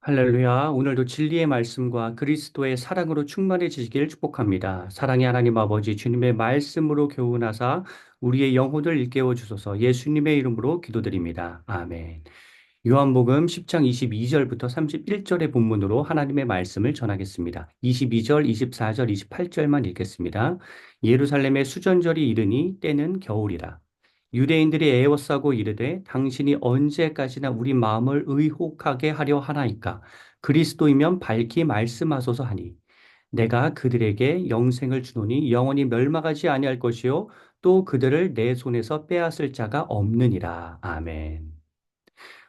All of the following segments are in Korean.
할렐루야. 오늘도 진리의 말씀과 그리스도의 사랑으로 충만해지시길 축복합니다. 사랑의 하나님 아버지 주님의 말씀으로 교훈하사 우리의 영혼을 일깨워 주소서 예수님의 이름으로 기도드립니다. 아멘. 요한복음 10장 22절부터 31절의 본문으로 하나님의 말씀을 전하겠습니다. 22절, 24절, 28절만 읽겠습니다. 예루살렘의 수전절이 이르니 때는 겨울이라. 유대인들이 애워싸고 이르되 당신이 언제까지나 우리 마음을 의혹하게 하려 하나이까 그리스도이면 밝히 말씀하소서 하니 내가 그들에게 영생을 주노니 영원히 멸망하지 아니할 것이요 또 그들을 내 손에서 빼앗을 자가 없느니라. 아멘.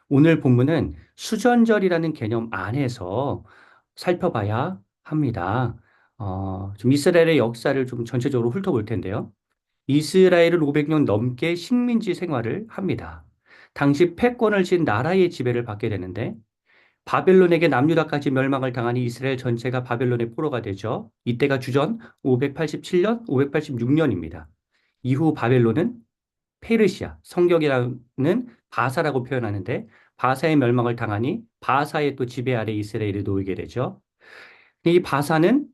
오늘 본문은 수전절이라는 개념 안에서 살펴봐야 합니다. 좀 이스라엘의 역사를 좀 전체적으로 훑어볼 텐데요. 이스라엘은 500년 넘게 식민지 생활을 합니다. 당시 패권을 쥔 나라의 지배를 받게 되는데 바벨론에게 남유다까지 멸망을 당하니 이스라엘 전체가 바벨론의 포로가 되죠. 이때가 주전 587년, 586년입니다. 이후 바벨론은 페르시아, 성경이라는 바사라고 표현하는데 바사의 멸망을 당하니 바사의 또 지배 아래 이스라엘이 놓이게 되죠. 이 바사는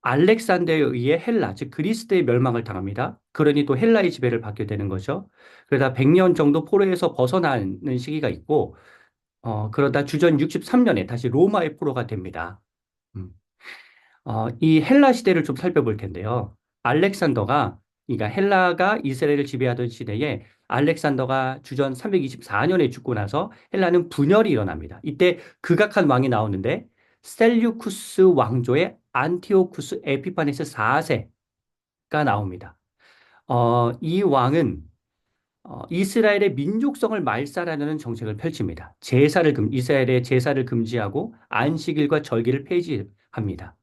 알렉산더에 의해 헬라, 즉 그리스의 멸망을 당합니다. 그러니 또 헬라의 지배를 받게 되는 거죠. 그러다 100년 정도 포로에서 벗어나는 시기가 있고, 그러다 주전 63년에 다시 로마의 포로가 됩니다. 음. 이 헬라 시대를 좀 살펴볼 텐데요. 알렉산더가, 그러니까 헬라가 이스라엘을 지배하던 시대에 알렉산더가 주전 324년에 죽고 나서 헬라는 분열이 일어납니다. 이때 극악한 왕이 나오는데 셀류쿠스 왕조의 안티오쿠스 에피파네스 4세가 나옵니다. 이 왕은 이스라엘의 민족성을 말살하려는 정책을 펼칩니다. 이스라엘의 제사를 금지하고 안식일과 절기를 폐지합니다.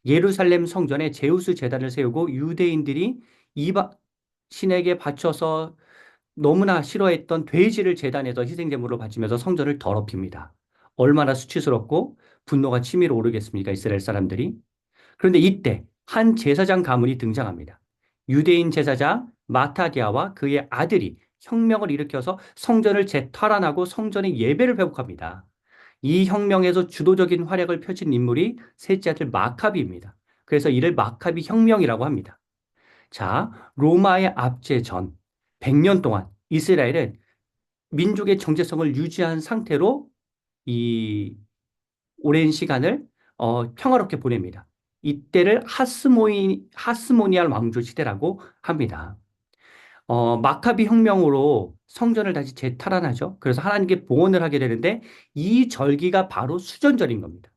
예루살렘 성전에 제우스 제단을 세우고 유대인들이 이방 신에게 바쳐서 너무나 싫어했던 돼지를 제단에서 희생제물로 바치면서 성전을 더럽힙니다. 얼마나 수치스럽고 분노가 치밀어 오르겠습니까? 이스라엘 사람들이. 그런데 이때 한 제사장 가문이 등장합니다. 유대인 제사장 마타디아와 그의 아들이 혁명을 일으켜서 성전을 재탈환하고 성전의 예배를 회복합니다. 이 혁명에서 주도적인 활약을 펼친 인물이 셋째 아들 마카비입니다. 그래서 이를 마카비 혁명이라고 합니다. 자, 로마의 압제 전 100년 동안 이스라엘은 민족의 정체성을 유지한 상태로 이 오랜 시간을 평화롭게 보냅니다. 이때를 하스모니알 왕조 시대라고 합니다. 마카비 혁명으로 성전을 다시 재탈환하죠. 그래서 하나님께 봉헌을 하게 되는데 이 절기가 바로 수전절인 겁니다.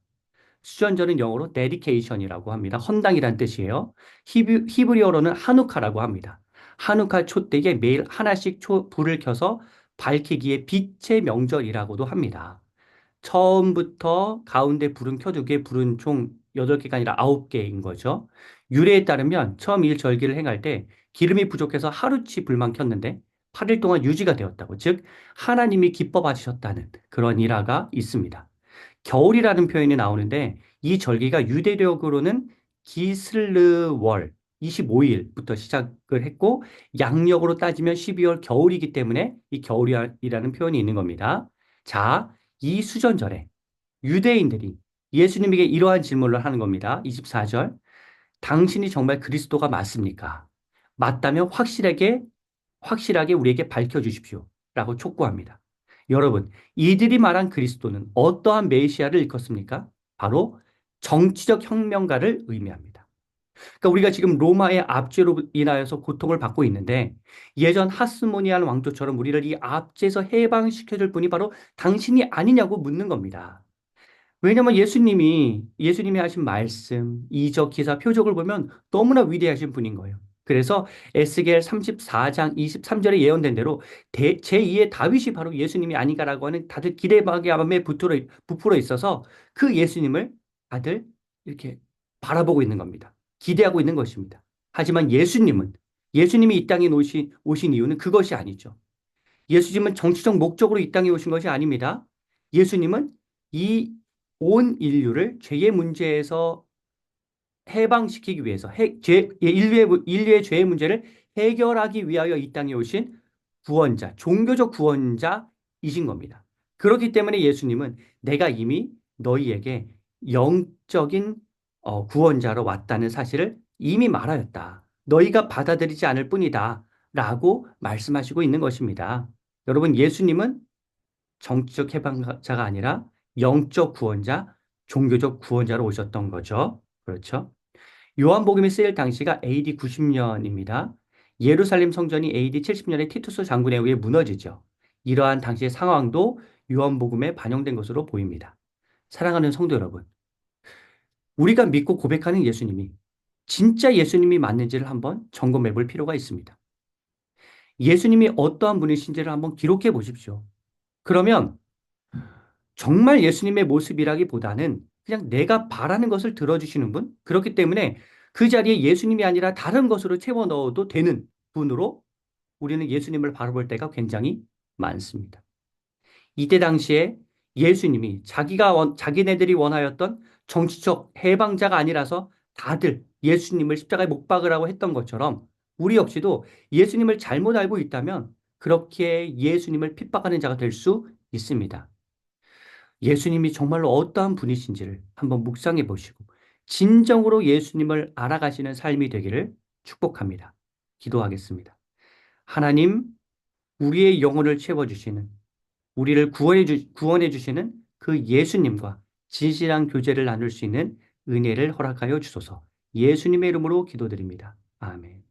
수전절은 영어로 데디케이션이라고 합니다. 헌당이란 뜻이에요. 히브리어로는 하누카라고 합니다. 하누카 촛대에 매일 하나씩 불을 켜서 밝히기에 빛의 명절이라고도 합니다. 처음부터 가운데 불은 켜두기에 불은 총 8개가 아니라 9개인 거죠. 유래에 따르면 처음 일절기를 행할 때 기름이 부족해서 하루치 불만 켰는데 8일 동안 유지가 되었다고, 즉 하나님이 기뻐 받으셨다는 그런 일화가 있습니다. 겨울이라는 표현이 나오는데 이 절기가 유대력으로는 기슬르월 25일부터 시작을 했고 양력으로 따지면 12월 겨울이기 때문에 이 겨울이라는 표현이 있는 겁니다. 자, 이 수전절에 유대인들이 예수님에게 이러한 질문을 하는 겁니다. 24절. 당신이 정말 그리스도가 맞습니까? 맞다면 확실하게 우리에게 밝혀주십시오. 라고 촉구합니다. 여러분, 이들이 말한 그리스도는 어떠한 메시아를 일컫습니까? 바로 정치적 혁명가를 의미합니다. 그러니까 우리가 지금 로마의 압제로 인하여서 고통을 받고 있는데 예전 하스모니안 왕조처럼 우리를 이 압제에서 해방시켜줄 분이 바로 당신이 아니냐고 묻는 겁니다. 왜냐하면 예수님이 하신 말씀, 이적, 기사, 표적을 보면 너무나 위대하신 분인 거예요. 그래서 에스겔 34장 23절에 예언된 대로 제2의 다윗이 바로 예수님이 아닌가라고 하는 다들 기대감에 부풀어 있어서 그 예수님을 다들 이렇게 바라보고 있는 겁니다. 기대하고 있는 것입니다. 하지만 예수님이 이 땅에 오신 이유는 그것이 아니죠. 예수님은 정치적 목적으로 이 땅에 오신 것이 아닙니다. 예수님은 이 온 인류를 죄의 문제에서 해방시키기 위해서 인류의 죄의 문제를 해결하기 위하여 이 땅에 오신 종교적 구원자이신 겁니다. 그렇기 때문에 예수님은 내가 이미 너희에게 영적인 구원자로 왔다는 사실을 이미 말하였다. 너희가 받아들이지 않을 뿐이다. 라고 말씀하시고 있는 것입니다. 여러분, 예수님은 정치적 해방자가 아니라 영적 구원자, 종교적 구원자로 오셨던 거죠. 그렇죠? 요한복음이 쓰일 당시가 AD 90년입니다. 예루살렘 성전이 AD 70년에 티투스 장군에 의해 무너지죠. 이러한 당시의 상황도 요한복음에 반영된 것으로 보입니다. 사랑하는 성도 여러분, 우리가 믿고 고백하는 예수님이 진짜 예수님이 맞는지를 한번 점검해 볼 필요가 있습니다. 예수님이 어떠한 분이신지를 한번 기록해 보십시오. 그러면 정말 예수님의 모습이라기보다는 그냥 내가 바라는 것을 들어주시는 분? 그렇기 때문에 그 자리에 예수님이 아니라 다른 것으로 채워 넣어도 되는 분으로 우리는 예수님을 바라볼 때가 굉장히 많습니다. 이때 당시에 예수님이 자기네들이 원하였던 정치적 해방자가 아니라서 다들 예수님을 십자가에 못 박으라고 했던 것처럼 우리 역시도 예수님을 잘못 알고 있다면 그렇게 예수님을 핍박하는 자가 될 수 있습니다. 예수님이 정말로 어떠한 분이신지를 한번 묵상해 보시고 진정으로 예수님을 알아가시는 삶이 되기를 축복합니다. 기도하겠습니다. 하나님, 우리의 영혼을 채워주시는, 우리를 구원해 주시는 그 예수님과 진실한 교제를 나눌 수 있는 은혜를 허락하여 주소서. 예수님의 이름으로 기도드립니다. 아멘.